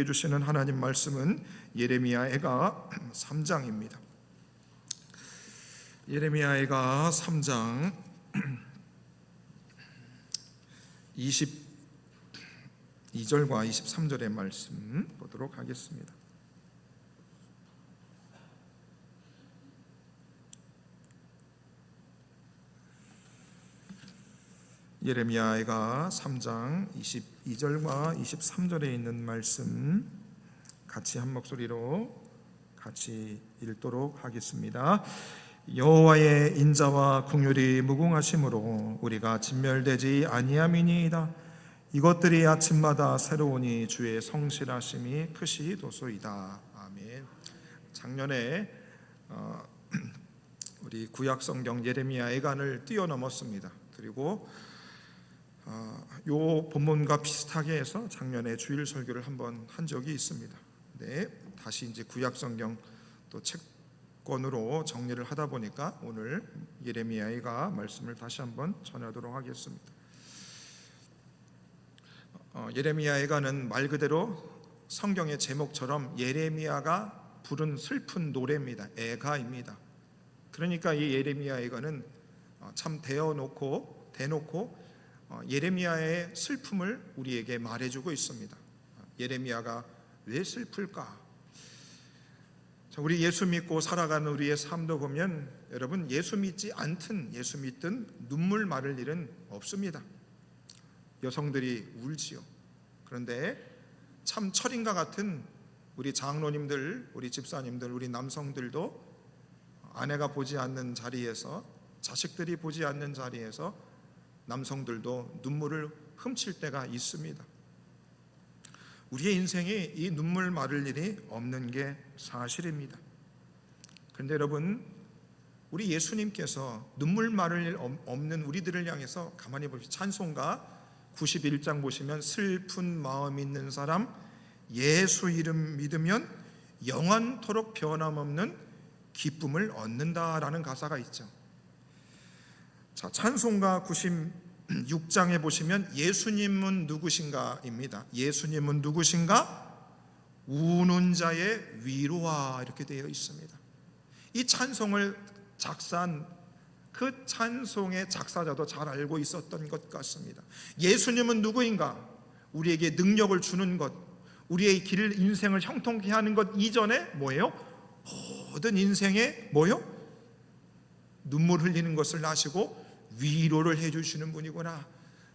우리에게 주시는 하나님 말씀은 예레미야애가 3장입니다. 예레미야애가 3장 22절과 23절의 말씀 보도록 하겠습니다. 예레미야애가 3장 22절과 23절에 있는 말씀 같이 한 목소리로 같이 읽도록 하겠습니다. 여호와의 인자와 긍휼이 무궁하심으로 우리가 진멸되지 아니함이니이다. 이것들이 아침마다 새로우니 주의 성실하심이 크시도소이다. 아멘. 작년에 우리 구약성경 예레미야 애간을 뛰어넘었습니다. 그리고 요 본문과 비슷하게 해서 작년에 주일 설교를 한번 한 적이 있습니다. 네, 다시 이제 구약성경 또 책권으로 정리를 하다 보니까 오늘 예레미야가 말씀을 다시 한번 전하도록 하겠습니다. 예레미야가는 말 그대로 성경의 제목처럼 예레미야가 부른 슬픈 노래입니다. 애가입니다. 그러니까 이 예레미야가는 참 대놓고 예레미야의 슬픔을 우리에게 말해주고 있습니다. 예레미야가 왜 슬플까? 우리 예수 믿고 살아가는 우리의 삶도 보면 여러분 예수 믿지 않든 예수 믿든 눈물 마를 일은 없습니다. 여성들이 울지요. 그런데 참 철인과 같은 우리 장로님들, 우리 집사님들, 우리 남성들도 아내가 보지 않는 자리에서, 자식들이 보지 않는 자리에서 남성들도 눈물을 훔칠 때가 있습니다. 우리의 인생에 이 눈물 마를 일이 없는 게 사실입니다. 그런데 여러분, 우리 예수님께서 눈물 마를 일 없는 우리들을 향해서 가만히 보십시오. 찬송가 91장 보시면 슬픈 마음 있는 사람 예수 이름 믿으면 영원토록 변함없는 기쁨을 얻는다라는 가사가 있죠. 자, 찬송가 96장에 보시면 예수님은 누구신가입니다. 예수님은 누구신가? 우는 자의 위로와 이렇게 되어 있습니다. 이 찬송을 작사한 그 찬송의 작사자도 잘 알고 있었던 것 같습니다. 예수님은 누구인가? 우리에게 능력을 주는 것, 우리의 길 인생을 형통케 하는 것 이전에 뭐예요? 모든 인생에 뭐예요? 눈물 흘리는 것을 아시고 위로를 해주시는 분이구나,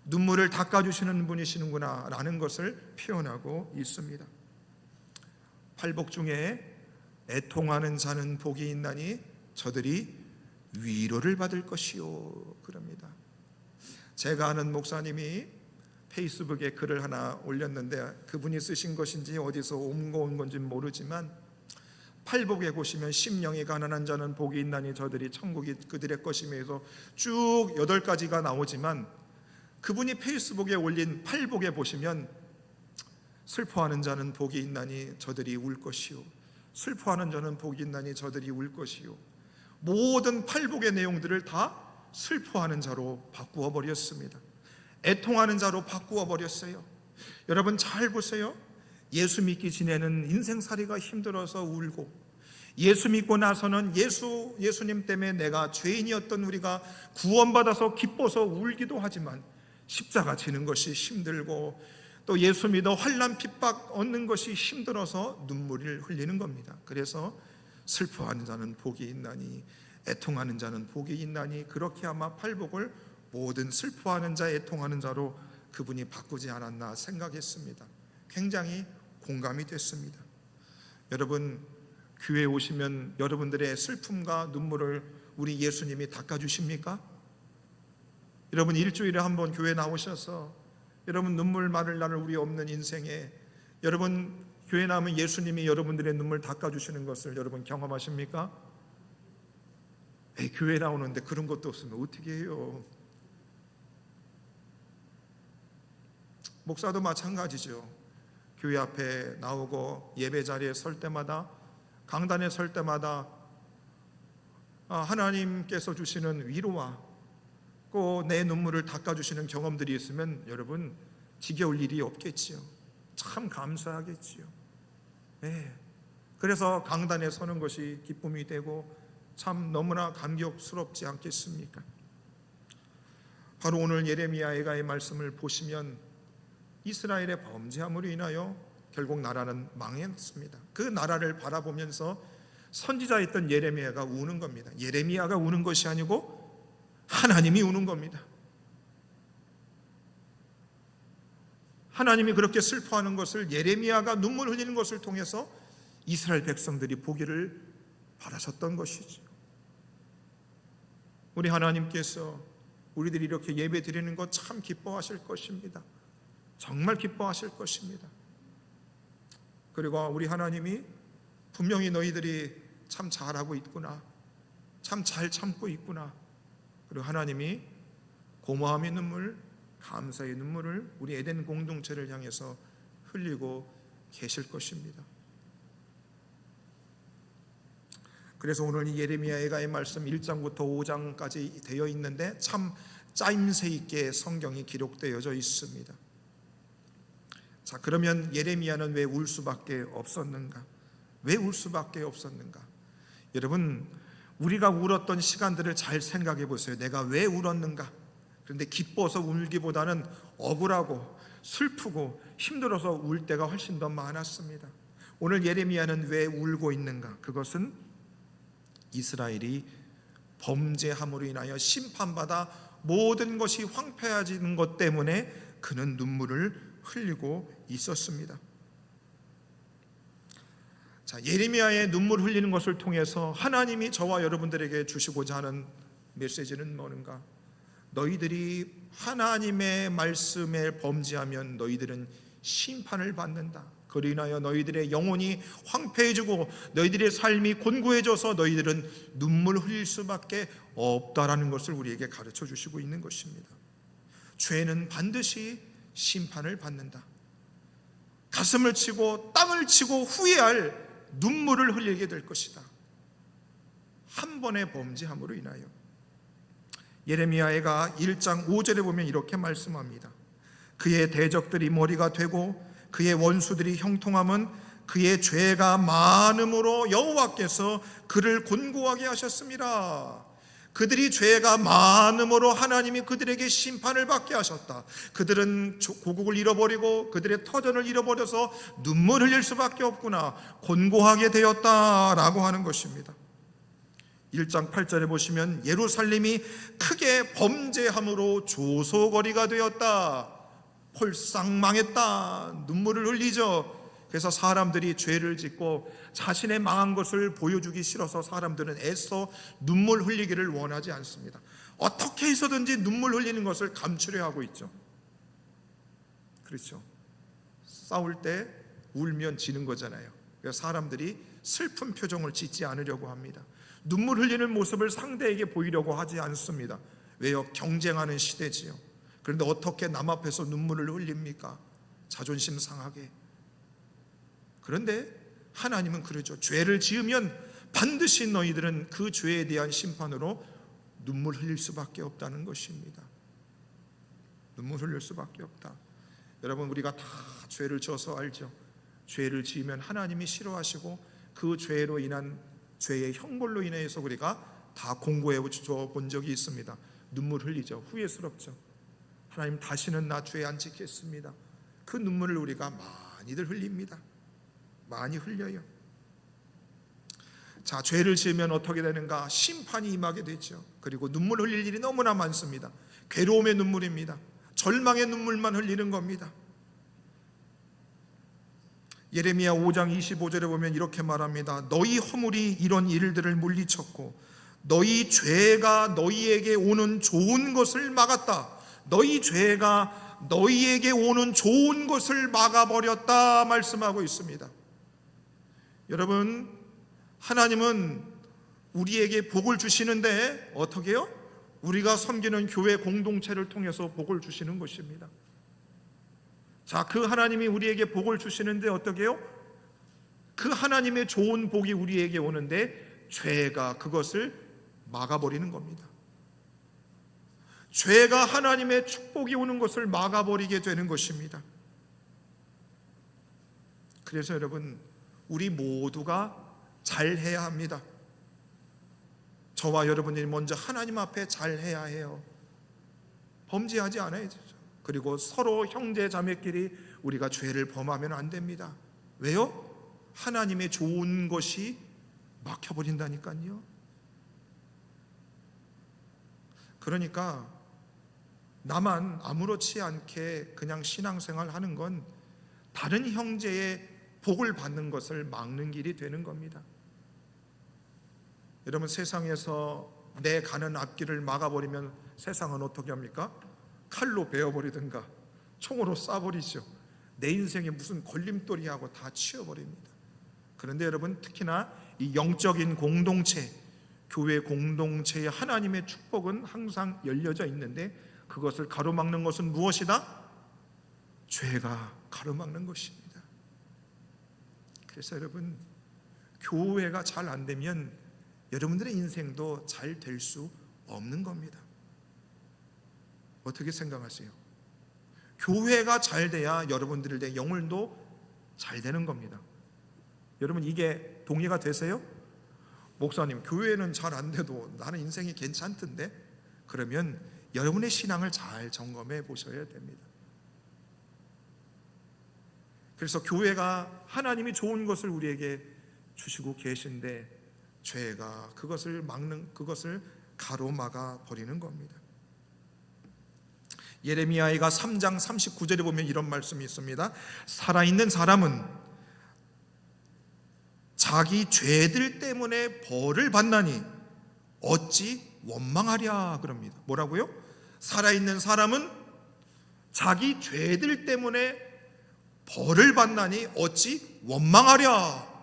눈물을 닦아주시는 분이시는구나 라는 것을 표현하고 있습니다. 팔복 중에 애통하는 자는 복이 있나니 저들이 위로를 받을 것이요 그럽니다. 제가 아는 목사님이 페이스북에 글을 하나 올렸는데 그분이 쓰신 것인지 어디서 옮겨온 건지 모르지만 팔복에 보시면 심령이 가난한 자는 복이 있나니 저들이 천국이 그들의 것이며 해서 쭉 8가지가 나오지만 그분이 페이스북에 올린 팔복에 보시면 슬퍼하는 자는 복이 있나니 저들이 울 것이요, 슬퍼하는 자는 복이 있나니 저들이 울 것이요, 모든 팔복의 내용들을 다 슬퍼하는 자로 바꾸어 버렸습니다. 애통하는 자로 바꾸어 버렸어요. 여러분 잘 보세요. 예수 믿기 전에는 인생살이가 힘들어서 울고, 예수 믿고 나서는 예수님 때문에 내가 죄인이었던 우리가 구원받아서 기뻐서 울기도 하지만 십자가 지는 것이 힘들고 또 예수 믿어 환난 핍박 얻는 것이 힘들어서 눈물을 흘리는 겁니다. 그래서 슬퍼하는 자는 복이 있나니 애통하는 자는 복이 있나니 그렇게 아마 팔복을 모든 슬퍼하는 자, 애통하는 자로 그분이 바꾸지 않았나 생각했습니다. 굉장히 공감이 됐습니다. 여러분 교회에 오시면 여러분들의 슬픔과 눈물을 우리 예수님이 닦아주십니까? 여러분 일주일에 한번 교회 나오셔서 여러분 눈물 마를 날을 우리 없는 인생에 여러분 교회 나오면 예수님이 여러분들의 눈물 닦아주시는 것을 여러분 경험하십니까? 교회 나오는데 그런 것도 없으면 어떻게 해요? 목사도 마찬가지죠. 교회 앞에 나오고 예배 자리에 설 때마다, 강단에 설 때마다 하나님께서 주시는 위로와 꼭 내 눈물을 닦아주시는 경험들이 있으면 여러분 지겨울 일이 없겠지요. 참 감사하겠지요. 네. 그래서 강단에 서는 것이 기쁨이 되고 참 너무나 감격스럽지 않겠습니까? 바로 오늘 예레미야 애가의 말씀을 보시면 이스라엘의 범죄함으로 인하여 결국 나라는 망했습니다. 그 나라를 바라보면서 선지자였던 예레미야가 우는 겁니다. 예레미야가 우는 것이 아니고 하나님이 우는 겁니다. 하나님이 그렇게 슬퍼하는 것을 예레미야가 눈물 흘리는 것을 통해서 이스라엘 백성들이 보기를 바라셨던 것이죠. 우리 하나님께서 우리들이 이렇게 예배 드리는 것 참 기뻐하실 것입니다. 정말 기뻐하실 것입니다. 그리고 우리 하나님이 분명히 너희들이 참 잘하고 있구나, 참 잘 참고 있구나, 그리고 하나님이 고마움의 눈물, 감사의 눈물을 우리 에덴 공동체를 향해서 흘리고 계실 것입니다. 그래서 오늘 이 예레미야 애가의 말씀 1장부터 5장까지 되어 있는데 참 짜임새 있게 성경이 기록되어져 있습니다. 자, 그러면 예레미야는 왜 울 수밖에 없었는가? 왜 울 수밖에 없었는가? 여러분, 우리가 울었던 시간들을 잘 생각해 보세요. 내가 왜 울었는가? 그런데 기뻐서 울기보다는 억울하고 슬프고 힘들어서 울 때가 훨씬 더 많았습니다. 오늘 예레미야는 왜 울고 있는가? 그것은 이스라엘이 범죄함으로 인하여 심판받아 모든 것이 황폐해지는 것 때문에 그는 눈물을 흘리고 있었습니다. 자, 예레미야의 눈물 흘리는 것을 통해서 하나님이 저와 여러분들에게 주시고자 하는 메시지는 뭐는가? 너희들이 하나님의 말씀에 범죄하면 너희들은 심판을 받는다. 그로 인하여 너희들의 영혼이 황폐해지고 너희들의 삶이 곤고해져서 너희들은 눈물 흘릴 수밖에 없다라는 것을 우리에게 가르쳐 주시고 있는 것입니다. 죄는 반드시 심판을 받는다. 가슴을 치고 땅을 치고 후회할 눈물을 흘리게 될 것이다. 한 번의 범죄함으로 인하여. 예레미야가 1장 5절에 보면 이렇게 말씀합니다. 그의 대적들이 머리가 되고 그의 원수들이 형통함은 그의 죄가 많음으로 여호와께서 그를 곤고하게 하셨습니다. 그들이 죄가 많음으로 하나님이 그들에게 심판을 받게 하셨다. 그들은 고국을 잃어버리고 그들의 터전을 잃어버려서 눈물 흘릴 수밖에 없구나, 곤고하게 되었다라고 하는 것입니다. 1장 8절에 보시면 예루살렘이 크게 범죄함으로 조소거리가 되었다. 홀싹 망했다. 눈물을 흘리죠. 그래서 사람들이 죄를 짓고 자신의 망한 것을 보여주기 싫어서 사람들은 애써 눈물 흘리기를 원하지 않습니다. 어떻게 해서든지 눈물 흘리는 것을 감추려 하고 있죠. 그렇죠. 싸울 때 울면 지는 거잖아요. 그래서 사람들이 슬픈 표정을 짓지 않으려고 합니다. 눈물 흘리는 모습을 상대에게 보이려고 하지 않습니다. 왜요? 경쟁하는 시대지요. 그런데 어떻게 남 앞에서 눈물을 흘립니까? 자존심 상하게. 그런데 하나님은 그러죠. 죄를 지으면 반드시 너희들은 그 죄에 대한 심판으로 눈물 흘릴 수밖에 없다는 것입니다. 눈물 흘릴 수밖에 없다. 여러분, 우리가 다 죄를 지어서 알죠. 죄를 지으면 하나님이 싫어하시고 그 죄로 인한 죄의 형벌로 인해서 우리가 다 공고해 본 적이 있습니다. 눈물 흘리죠. 후회스럽죠. 하나님, 다시는 나 죄 안 짓겠습니다. 그 눈물을 우리가 많이들 흘립니다. 많이 흘려요. 자, 죄를 지으면 어떻게 되는가? 심판이 임하게 되죠. 그리고 눈물 흘릴 일이 너무나 많습니다. 괴로움의 눈물입니다. 절망의 눈물만 흘리는 겁니다. 예레미야 5장 25절에 보면 이렇게 말합니다. 너희 허물이 이런 일들을 물리쳤고 너희 죄가 너희에게 오는 좋은 것을 막았다. 너희 죄가 너희에게 오는 좋은 것을 막아버렸다 말씀하고 있습니다. 여러분, 하나님은 우리에게 복을 주시는데 어떻게 해요? 우리가 섬기는 교회 공동체를 통해서 복을 주시는 것입니다. 자, 그 하나님이 우리에게 복을 주시는데 어떻게 해요? 그 하나님의 좋은 복이 우리에게 오는데 죄가 그것을 막아버리는 겁니다. 죄가 하나님의 축복이 오는 것을 막아버리게 되는 것입니다. 그래서 여러분, 우리 모두가 잘해야 합니다. 저와 여러분이 먼저 하나님 앞에 잘해야 해요. 범죄하지 않아야 되죠. 그리고 서로 형제 자매끼리 우리가 죄를 범하면 안 됩니다. 왜요? 하나님의 좋은 것이 막혀버린다니까요. 그러니까 나만 아무렇지 않게 그냥 신앙생활 하는 건 다른 형제의 복을 받는 것을 막는 길이 되는 겁니다. 여러분, 세상에서 내 가는 앞길을 막아버리면 세상은 어떻게 합니까? 칼로 베어버리든가 총으로 쏴버리죠. 내 인생에 무슨 걸림돌이하고 다 치워버립니다. 그런데 여러분, 특히나 이 영적인 공동체, 교회 공동체의 하나님의 축복은 항상 열려져 있는데, 그것을 가로막는 것은 무엇이다? 죄가 가로막는 것입니다. 그래서 여러분, 교회가 잘 안 되면 여러분들의 인생도 잘 될 수 없는 겁니다. 어떻게 생각하세요? 교회가 잘 돼야 여러분들의 영혼도 잘 되는 겁니다. 여러분, 이게 동의가 되세요? 목사님, 교회는 잘 안 돼도 나는 인생이 괜찮던데? 그러면 여러분의 신앙을 잘 점검해 보셔야 됩니다. 그래서 교회가 하나님이 좋은 것을 우리에게 주시고 계신데, 죄가 그것을 막는, 그것을 가로막아 버리는 겁니다. 예레미야가 3장 39절에 보면 이런 말씀이 있습니다. 살아있는 사람은 자기 죄들 때문에 벌을 받나니 어찌 원망하랴 그럽니다. 뭐라고요? 살아있는 사람은 자기 죄들 때문에 벌을 받나니 어찌 원망하랴.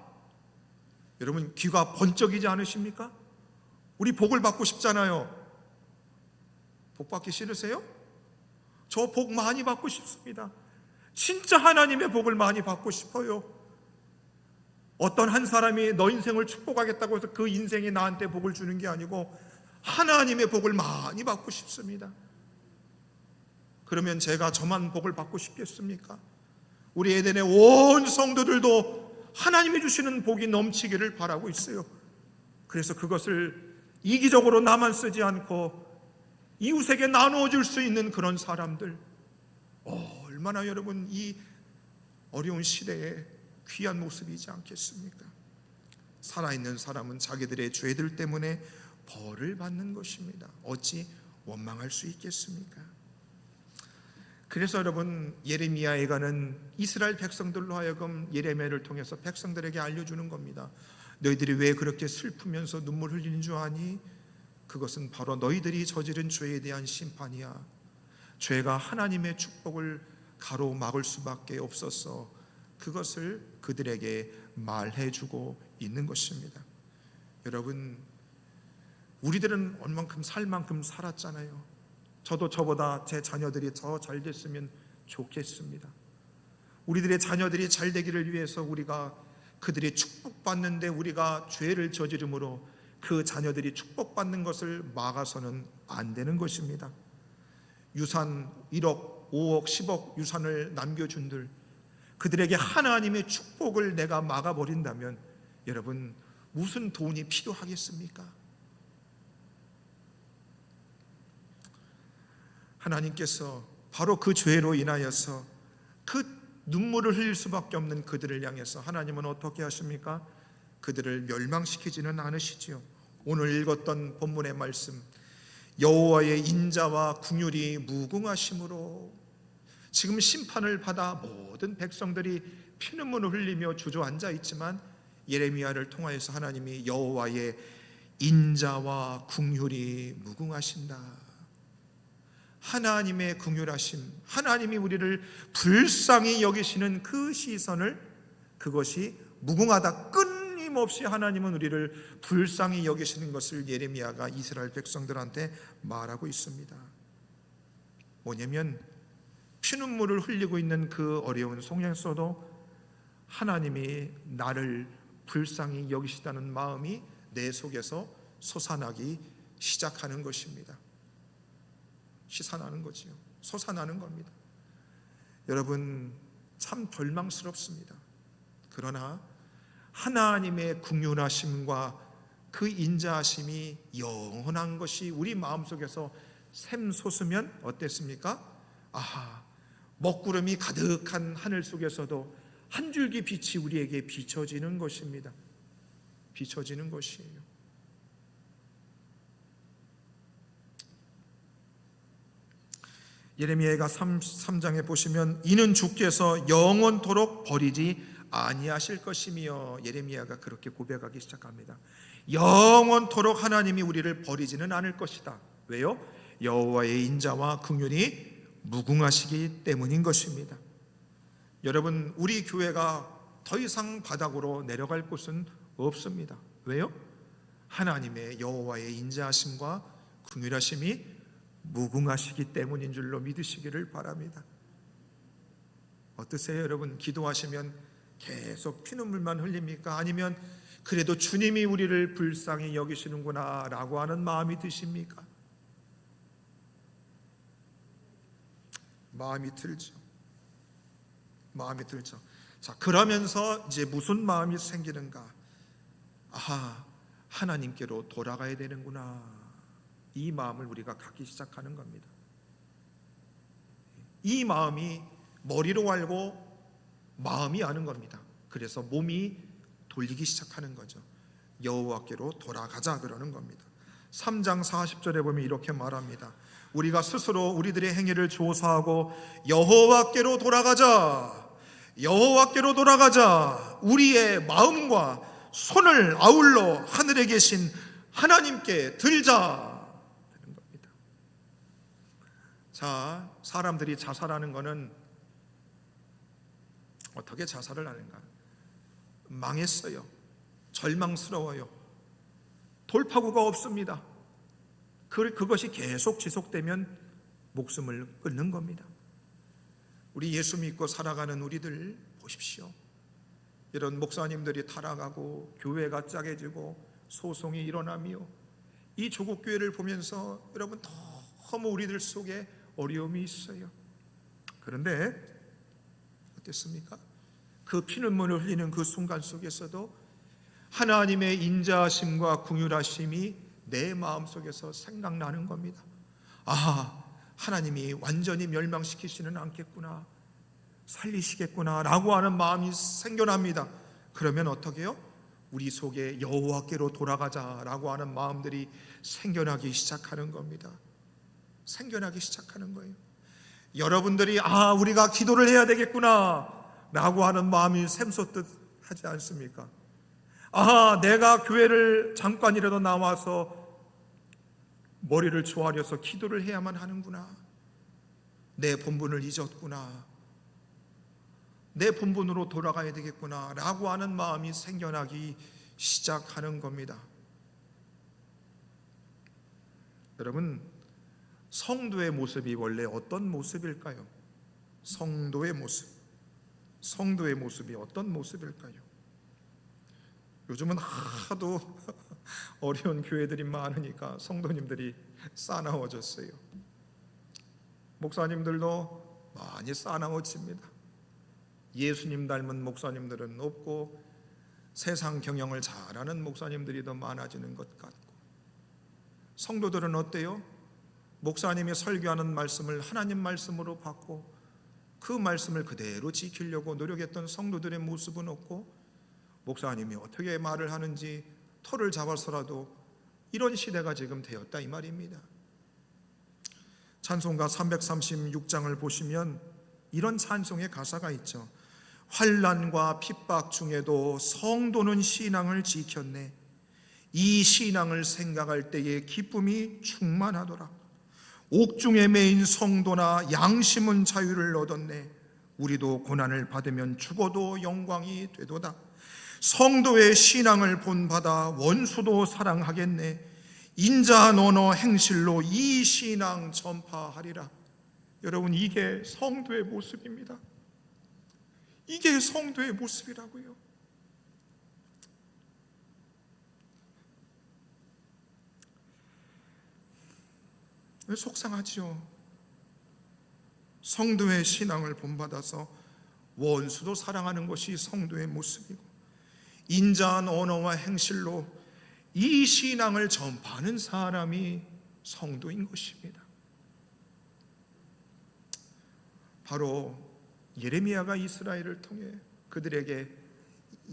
여러분, 귀가 번쩍이지 않으십니까? 우리 복을 받고 싶잖아요. 복 받기 싫으세요? 저 복 많이 받고 싶습니다. 진짜 하나님의 복을 많이 받고 싶어요. 어떤 한 사람이 너 인생을 축복하겠다고 해서 그 인생이 나한테 복을 주는 게 아니고 하나님의 복을 많이 받고 싶습니다. 그러면 제가 저만 복을 받고 싶겠습니까? 우리 에덴의 온 성도들도 하나님이 주시는 복이 넘치기를 바라고 있어요. 그래서 그것을 이기적으로 나만 쓰지 않고 이웃에게 나누어줄 수 있는 그런 사람들, 얼마나 여러분 이 어려운 시대에 귀한 모습이지 않겠습니까? 살아있는 사람은 자기들의 죄들 때문에 벌을 받는 것입니다. 어찌 원망할 수 있겠습니까? 그래서 여러분, 예레미야에가는 이스라엘 백성들로 하여금 예레미야를 통해서 백성들에게 알려주는 겁니다. 너희들이 왜 그렇게 슬프면서 눈물 흘리는 줄 아니? 그것은 바로 너희들이 저지른 죄에 대한 심판이야. 죄가 하나님의 축복을 가로막을 수밖에 없어서 그것을 그들에게 말해주고 있는 것입니다. 여러분, 우리들은 얼만큼 살 만큼 살았잖아요. 저도 저보다 제 자녀들이 더 잘 됐으면 좋겠습니다. 우리들의 자녀들이 잘 되기를 위해서 우리가 그들이 축복받는데 우리가 죄를 저지름으로 그 자녀들이 축복받는 것을 막아서는 안 되는 것입니다. 유산 1억, 5억, 10억 유산을 남겨준들, 그들에게 하나님의 축복을 내가 막아버린다면 여러분, 무슨 돈이 필요하겠습니까? 하나님께서 바로 그 죄로 인하여서 그 눈물을 흘릴 수밖에 없는 그들을 향해서 하나님은 어떻게 하십니까? 그들을 멸망시키지는 않으시지요. 오늘 읽었던 본문의 말씀, 여호와의 인자와 긍휼이 무궁하심으로, 지금 심판을 받아 모든 백성들이 피눈물을 흘리며 주저앉아 있지만 예레미야를 통하여서 하나님이 여호와의 인자와 긍휼이 무궁하신다. 하나님의 긍휼하심, 하나님이 우리를 불쌍히 여기시는 그 시선을, 그것이 무궁하다. 끊임없이 하나님은 우리를 불쌍히 여기시는 것을 예레미야가 이스라엘 백성들한테 말하고 있습니다. 뭐냐면 피눈물을 흘리고 있는 그 어려운 속에서도 하나님이 나를 불쌍히 여기시다는 마음이 내 속에서 솟아나기 시작하는 것입니다. 솟아나는 거지요. 솟아나는 겁니다. 여러분, 참 절망스럽습니다. 그러나 하나님의 긍휼하심과 그 인자하심이 영원한 것이 우리 마음속에서 샘솟으면 어땠습니까? 아하, 먹구름이 가득한 하늘 속에서도 한 줄기 빛이 우리에게 비춰지는 것입니다. 비춰지는 것이에요. 예레미야가 3장에 보시면 이는 주께서 영원토록 버리지 아니하실 것이며, 예레미야가 그렇게 고백하기 시작합니다. 영원토록 하나님이 우리를 버리지는 않을 것이다. 왜요? 여호와의 인자와 긍휼이 무궁하시기 때문인 것입니다. 여러분, 우리 교회가 더 이상 바닥으로 내려갈 곳은 없습니다. 왜요? 하나님의 여호와의 인자하심과 긍휼하심이 무궁하시기 때문인 줄로 믿으시기를 바랍니다. 어떠세요, 여러분? 기도하시면 계속 피눈물만 흘립니까? 아니면 그래도 주님이 우리를 불쌍히 여기시는구나 라고 하는 마음이 드십니까? 마음이 들죠. 마음이 들죠. 자, 그러면서 이제 무슨 마음이 생기는가? 아하, 하나님께로 돌아가야 되는구나. 이 마음을 우리가 갖기 시작하는 겁니다. 이 마음이 머리로 알고 마음이 아는 겁니다. 그래서 몸이 돌리기 시작하는 거죠. 여호와께로 돌아가자 그러는 겁니다. 3장 40절에 보면 이렇게 말합니다. 우리가 스스로 우리들의 행위를 조사하고 여호와께로 돌아가자, 여호와께로 돌아가자. 우리의 마음과 손을 아울러 하늘에 계신 하나님께 들자 되는 겁니다. 자, 사람들이 자살하는 것은 어떻게 자살을 하는가? 망했어요. 절망스러워요. 돌파구가 없습니다. 그것이 계속 지속되면 목숨을 끊는 겁니다. 우리 예수 믿고 살아가는 우리들 보십시오. 이런 목사님들이 타락하고 교회가 짜게지고 소송이 일어나며 이 조국 교회를 보면서 여러분 너무 우리들 속에 어려움이 있어요. 그런데 어땠습니까? 그 피눈물을 흘리는 그 순간 속에서도 하나님의 인자하심과 긍휼하심이 내 마음속에서 생각나는 겁니다. 아, 하나님이 완전히 멸망시키지는 않겠구나, 살리시겠구나 라고 하는 마음이 생겨납니다. 그러면 어떻게 해요? 우리 속에 여호와께로 돌아가자라고 하는 마음들이 생겨나기 시작하는 겁니다. 생겨나기 시작하는 거예요. 여러분들이 우리가 기도를 해야 되겠구나 라고 하는 마음이 샘솟듯 하지 않습니까? 내가 교회를 잠깐이라도 나와서 머리를 조아려서 기도를 해야만 하는구나, 내 본분을 잊었구나, 내 본분으로 돌아가야 되겠구나 라고 하는 마음이 생겨나기 시작하는 겁니다. 여러분, 성도의 모습이 원래 어떤 모습일까요? 성도의 모습이 어떤 모습일까요? 요즘은 하도 어려운 교회들이 많으니까 성도님들이 싸나워졌어요. 목사님들도 많이 싸나워집니다. 예수님 닮은 목사님들은 없고 세상 경영을 잘하는 목사님들이 더 많아지는 것 같고, 성도들은 어때요? 목사님이 설교하는 말씀을 하나님 말씀으로 받고 그 말씀을 그대로 지키려고 노력했던 성도들의 모습은 없고, 목사님이 어떻게 말을 하는지 털을 잡아서라도 이런 시대가 지금 되었다 이 말입니다. 찬송가 336장을 보시면 이런 찬송의 가사가 있죠. 환난과 핍박 중에도 성도는 신앙을 지켰네. 이 신앙을 생각할 때에 기쁨이 충만하더라. 옥중에 매인 성도나 양심은 자유를 얻었네. 우리도 고난을 받으면 죽어도 영광이 되도다. 성도의 신앙을 본받아 원수도 사랑하겠네. 인자한 언어 행실로 이 신앙 전파하리라. 여러분, 이게 성도의 모습입니다. 이게 성도의 모습이라고요. 속상하지요. 성도의 신앙을 본받아서 원수도 사랑하는 것이 성도의 모습이고, 인자한 언어와 행실로 이 신앙을 전파하는 사람이 성도인 것입니다. 바로 예레미야가 이스라엘을 통해 그들에게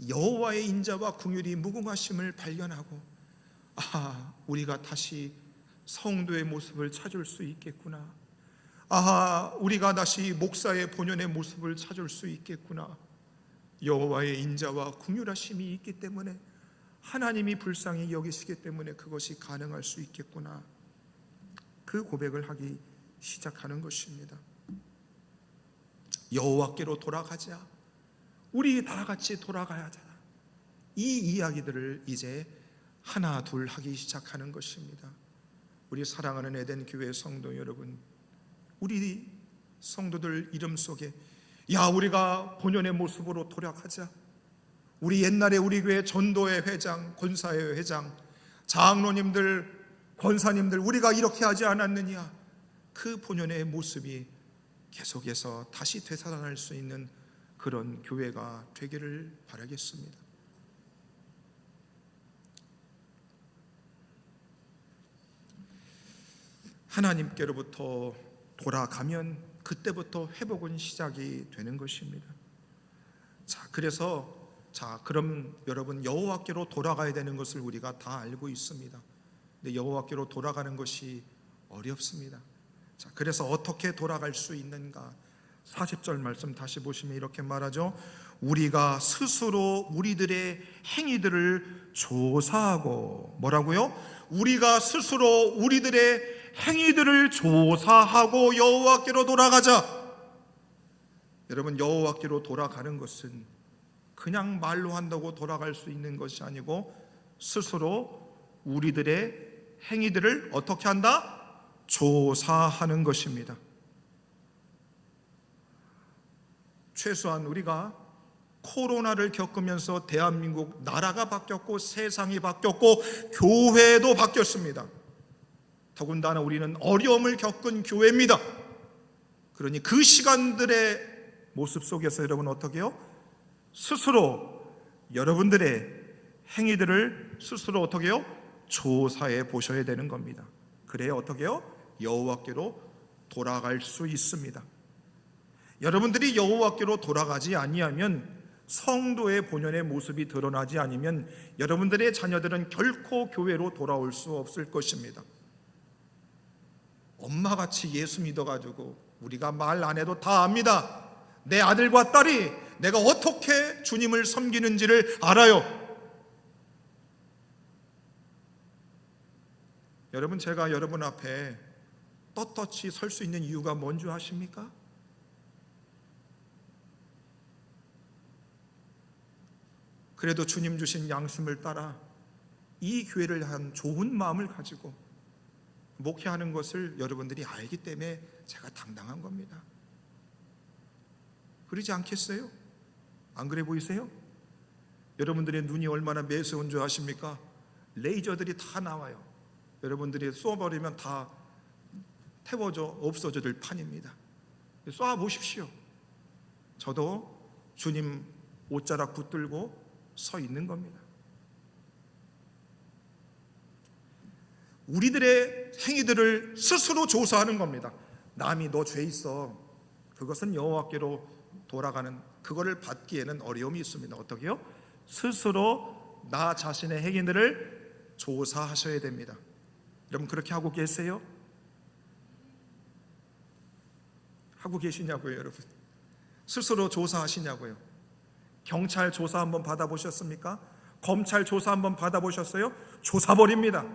여호와의 인자와 긍휼이 무궁하심을 발견하고, 우리가 다시 성도의 모습을 찾을 수 있겠구나, 우리가 다시 목사의 본연의 모습을 찾을 수 있겠구나, 여호와의 인자와 긍휼하심이 있기 때문에, 하나님이 불쌍히 여기시기 때문에 그것이 가능할 수 있겠구나, 그 고백을 하기 시작하는 것입니다. 여호와께로 돌아가자, 우리 다 같이 돌아가야 하자, 이 이야기들을 이제 하나 둘 하기 시작하는 것입니다. 우리 사랑하는 에덴 교회 성도 여러분, 우리 성도들 이름 속에 우리가 본연의 모습으로 돌아가자, 우리 옛날에 우리 교회 전도회 회장, 권사회 회장, 장로님들, 권사님들, 우리가 이렇게 하지 않았느냐, 그 본연의 모습이 계속해서 다시 되살아날 수 있는 그런 교회가 되기를 바라겠습니다. 하나님께로부터 돌아가면 그때부터 회복은 시작이 되는 것입니다. 그래서 그럼 여러분, 여호와께로 돌아가야 되는 것을 우리가 다 알고 있습니다. 근데 여호와께로 돌아가는 것이 어렵습니다. 그래서 어떻게 돌아갈 수 있는가? 40절 말씀 다시 보시면 이렇게 말하죠. 우리가 스스로 우리들의 행위들을 조사하고, 뭐라고요? 우리가 스스로 우리들의 행위들을 조사하고 여호와께로 돌아가자. 여러분, 여호와께로 돌아가는 것은 그냥 말로 한다고 돌아갈 수 있는 것이 아니고, 스스로 우리들의 행위들을 어떻게 한다? 조사하는 것입니다. 최소한 우리가 코로나를 겪으면서 대한민국 나라가 바뀌었고, 세상이 바뀌었고, 교회도 바뀌었습니다. 더군다나 우리는 어려움을 겪은 교회입니다. 그러니 그 시간들의 모습 속에서 여러분 어떻게 해요? 스스로 여러분들의 행위들을 스스로 어떻게 해요? 조사해 보셔야 되는 겁니다. 그래야 어떻게 해요? 여호와께로 돌아갈 수 있습니다. 여러분들이 여호와께로 돌아가지 아니하면, 성도의 본연의 모습이 드러나지 않으면 여러분들의 자녀들은 결코 교회로 돌아올 수 없을 것입니다. 엄마같이 예수 믿어가지고 우리가 말 안 해도 다 압니다. 내 아들과 딸이 내가 어떻게 주님을 섬기는지를 알아요. 여러분, 제가 여러분 앞에 떳떳이 설 수 있는 이유가 뭔 줄 아십니까? 그래도 주님 주신 양심을 따라 이 교회를 향한 좋은 마음을 가지고 목회하는 것을 여러분들이 알기 때문에 제가 당당한 겁니다. 그러지 않겠어요? 안 그래 보이세요? 여러분들의 눈이 얼마나 매서운 줄 아십니까? 레이저들이 다 나와요. 여러분들이 쏘아버리면 다 태워져 없어져 될 판입니다. 쏴보십시오. 저도 주님 옷자락 붙들고 서 있는 겁니다. 우리들의 행위들을 스스로 조사하는 겁니다. 남이 너 죄 있어, 그것은 여호와께로 돌아가는, 그거를 받기에는 어려움이 있습니다. 어떻게 해요? 스스로 나 자신의 행위들을 조사하셔야 됩니다. 여러분, 그렇게 하고 계세요? 하고 계시냐고요, 여러분? 스스로 조사하시냐고요? 경찰 조사 한번 받아보셨습니까? 검찰 조사 한번 받아보셨어요? 조사버립니다.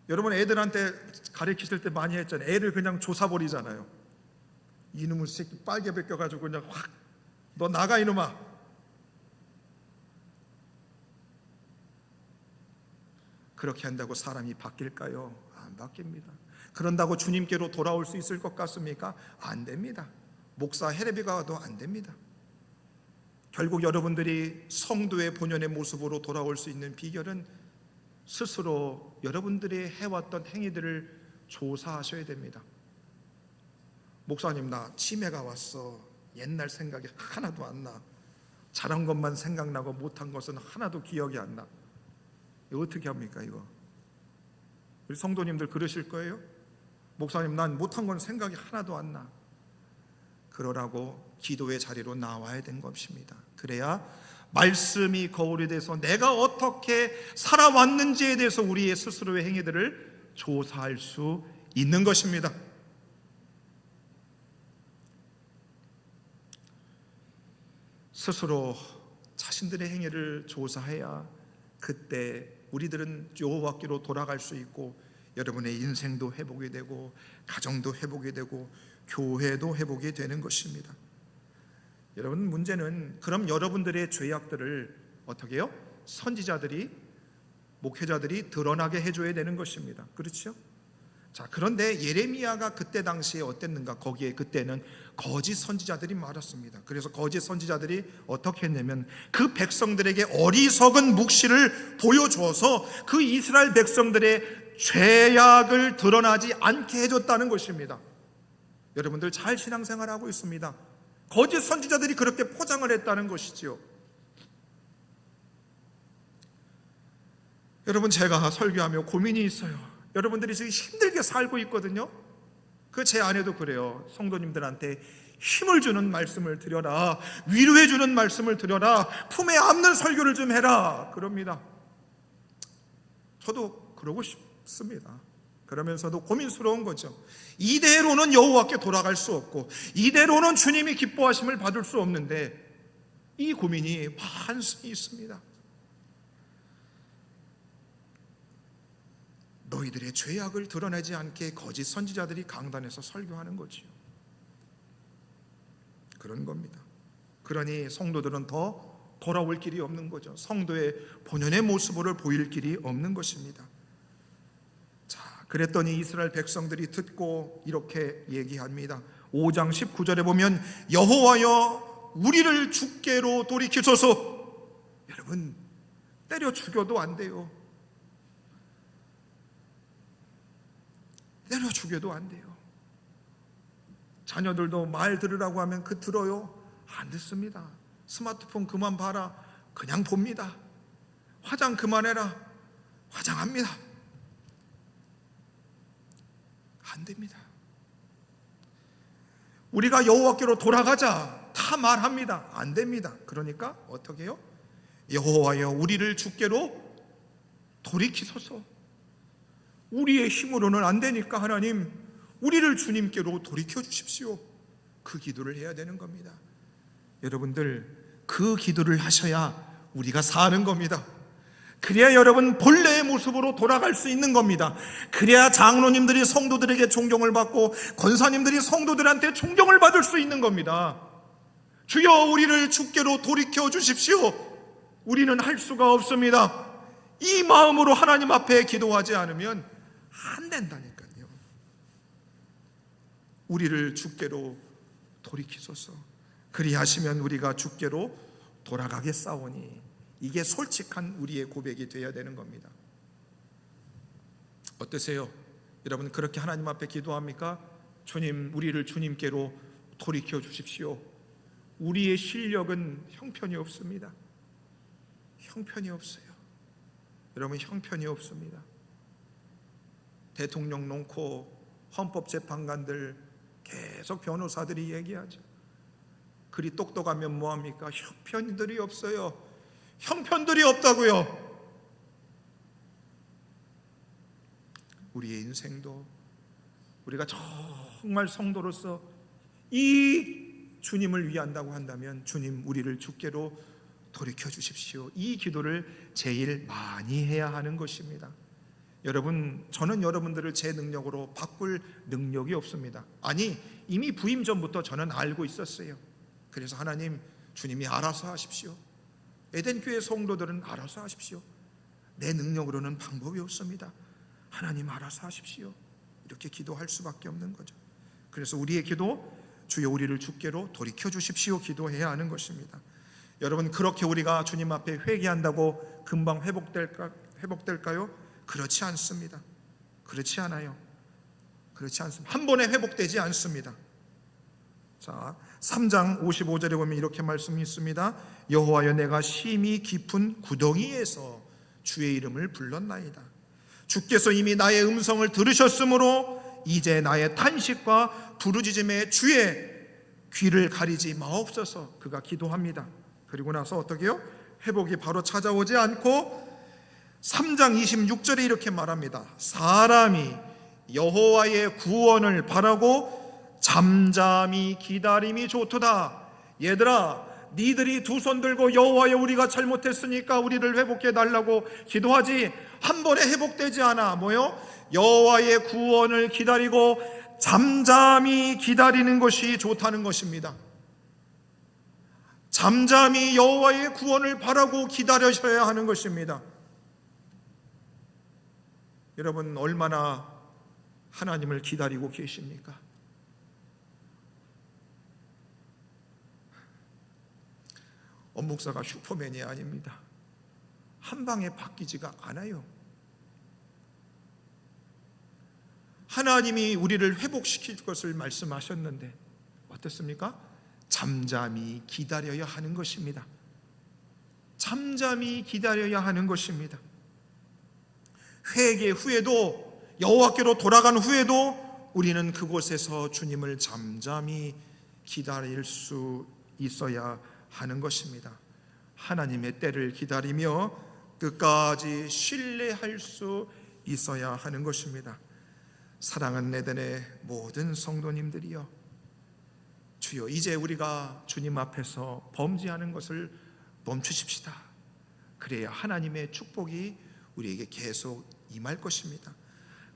여러분, 애들한테 가르치실 때 많이 했잖아요. 애들 그냥 조사버리잖아요. 이놈의 새끼 빨개 벗겨가지고 그냥 확, 너 나가 이놈아. 그렇게 한다고 사람이 바뀔까요? 안 바뀝니다. 그런다고 주님께로 돌아올 수 있을 것 같습니까? 안 됩니다. 목사 헤레비가 와도 안 됩니다. 결국 여러분들이 성도의 본연의 모습으로 돌아올 수 있는 비결은 스스로 여러분들이 해왔던 행위들을 조사하셔야 됩니다. 목사님 나 치매가 왔어. 옛날 생각이 하나도 안 나. 잘한 것만 생각나고 못한 것은 하나도 기억이 안 나. 이거 어떻게 합니까 이거? 우리 성도님들 그러실 거예요? 목사님 난 못한 건 생각이 하나도 안 나. 그러라고 기도의 자리로 나와야 된 것입니다. 그래야 말씀이 거울에 대해서 내가 어떻게 살아왔는지에 대해서 우리의 스스로의 행위들을 조사할 수 있는 것입니다. 스스로 자신들의 행위를 조사해야 그때 우리들은 여호와께로 돌아갈 수 있고 여러분의 인생도 회복이 되고 가정도 회복이 되고 교회도 회복이 되는 것입니다. 여러분 문제는 그럼 여러분들의 죄악들을 어떻게 해요? 선지자들이 목회자들이 드러나게 해줘야 되는 것입니다. 그렇죠? 자, 그런데 예레미야가 그때 당시에 어땠는가? 거기에 그때는 거짓 선지자들이 많았습니다. 그래서 거짓 선지자들이 어떻게 했냐면 그 백성들에게 어리석은 묵시를 보여줘서 그 이스라엘 백성들의 죄악을 드러나지 않게 해줬다는 것입니다. 여러분들 잘 신앙생활하고 있습니다. 거짓 선지자들이 그렇게 포장을 했다는 것이지요. 여러분 제가 설교하며 고민이 있어요. 여러분들이 지금 힘들게 살고 있거든요. 그 제 아내도 그래요. 성도님들한테 힘을 주는 말씀을 드려라, 위로해 주는 말씀을 드려라, 품에 안는 설교를 좀 해라 그럽니다. 저도 그러고 싶습니다. 그러면서도 고민스러운 거죠. 이대로는 여호와께 돌아갈 수 없고 이대로는 주님이 기뻐하심을 받을 수 없는데 이 고민이 반성이 있습니다. 너희들의 죄악을 드러내지 않게 거짓 선지자들이 강단에서 설교하는 거지요. 그런 겁니다. 그러니 성도들은 더 돌아올 길이 없는 거죠. 성도의 본연의 모습을 보일 길이 없는 것입니다. 자, 그랬더니 이스라엘 백성들이 듣고 이렇게 얘기합니다. 5장 19절에 보면 여호와여 우리를 주께로 돌이키소서. 여러분 때려 죽여도 안 돼요. 때려 죽여도 안 돼요. 자녀들도 말 들으라고 하면 그 들어요? 안 듣습니다. 스마트폰 그만 봐라. 그냥 봅니다. 화장 그만해라. 화장합니다. 안 됩니다. 우리가 여호와께로 돌아가자 다 말합니다. 안 됩니다. 그러니까 어떻게 해요? 여호와여 우리를 주께로 돌이키소서. 우리의 힘으로는 안 되니까 하나님 우리를 주님께로 돌이켜 주십시오. 그 기도를 해야 되는 겁니다. 여러분들 그 기도를 하셔야 우리가 사는 겁니다. 그래야 여러분 본래의 모습으로 돌아갈 수 있는 겁니다. 그래야 장로님들이 성도들에게 존경을 받고 권사님들이 성도들한테 존경을 받을 수 있는 겁니다. 주여 우리를 주께로 돌이켜 주십시오. 우리는 할 수가 없습니다. 이 마음으로 하나님 앞에 기도하지 않으면 안 된다니까요. 우리를 주께로 돌이키소서. 그리하시면 우리가 주께로 돌아가겠사오니. 이게 솔직한 우리의 고백이 되어야 되는 겁니다. 어떠세요? 여러분 그렇게 하나님 앞에 기도합니까? 주님 우리를 주님께로 돌이켜 주십시오. 우리의 실력은 형편이 없습니다. 형편이 없어요. 여러분 형편이 없습니다. 대통령 놓고 헌법재판관들 계속 변호사들이 얘기하죠. 그리 똑똑하면 뭐합니까? 형편들이 없어요. 형편들이 없다고요. 우리의 인생도 우리가 정말 성도로서 이 주님을 위한다고 한다면 주님 우리를 주께로 돌이켜 주십시오. 이 기도를 제일 많이 해야 하는 것입니다. 여러분 저는 여러분들을 제 능력으로 바꿀 능력이 없습니다. 아니 이미 부임 전부터 저는 알고 있었어요. 그래서 하나님 주님이 알아서 하십시오. 에덴교회 성도들은 알아서 하십시오. 내 능력으로는 방법이 없습니다. 하나님 알아서 하십시오. 이렇게 기도할 수밖에 없는 거죠. 그래서 우리의 기도 주여 우리를 주께로 돌이켜 주십시오 기도해야 하는 것입니다. 여러분 그렇게 우리가 주님 앞에 회개한다고 금방 회복될까요? 그렇지 않습니다. 그렇지 않아요. 그렇지 않습니다. 한 번에 회복되지 않습니다. 자, 3장 55절에 보면 이렇게 말씀이 있습니다. 여호와여, 내가 심히 깊은 구덩이에서 주의 이름을 불렀나이다. 주께서 이미 나의 음성을 들으셨으므로 이제 나의 탄식과 부르짖음에 주의 귀를 가리지 마옵소서. 그가 기도합니다. 그리고 나서 어떻게 해요? 회복이 바로 찾아오지 않고 3장 26절에 이렇게 말합니다. 사람이 여호와의 구원을 바라고 잠잠히 기다림이 좋도다. 얘들아, 니들이 두 손 들고 여호와여, 우리가 잘못했으니까 우리를 회복해 달라고 기도하지 한 번에 회복되지 않아. 뭐요? 여호와의 구원을 기다리고 잠잠히 기다리는 것이 좋다는 것입니다. 잠잠히 여호와의 구원을 바라고 기다려셔야 하는 것입니다. 여러분, 얼마나 하나님을 기다리고 계십니까? 엄목사가 슈퍼맨이 아닙니다. 한 방에 바뀌지가 않아요. 하나님이 우리를 회복시킬 것을 말씀하셨는데 어떻습니까? 잠잠히 기다려야 하는 것입니다. 잠잠히 기다려야 하는 것입니다. 회개 후에도, 여호와께로 돌아간 후에도 우리는 그곳에서 주님을 잠잠히 기다릴 수 있어야 하는 것입니다. 하나님의 때를 기다리며 끝까지 신뢰할 수 있어야 하는 것입니다. 사랑하는 에덴의 모든 성도님들이여, 주여, 이제 우리가 주님 앞에서 범죄하는 것을 멈추십시다. 그래야 하나님의 축복이 우리에게 계속 임할 것입니다.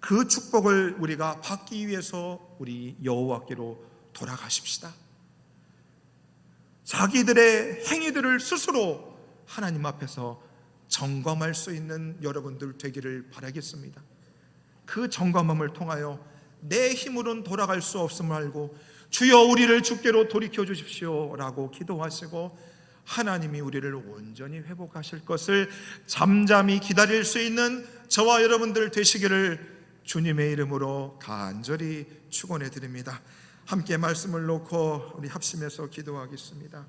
그 축복을 우리가 받기 위해서 우리 여호와께로 돌아가십시다. 자기들의 행위들을 스스로 하나님 앞에서 점검할 수 있는 여러분들 되기를 바라겠습니다. 그 점검함을 통하여 내 힘으로는 돌아갈 수 없음을 알고 주여, 우리를 주께로 돌이켜 주십시오 라고 기도하시고 하나님이 우리를 온전히 회복하실 것을 잠잠히 기다릴 수 있는 저와 여러분들 되시기를 주님의 이름으로 간절히 축원해 드립니다. 함께 말씀을 놓고 우리 합심해서 기도하겠습니다.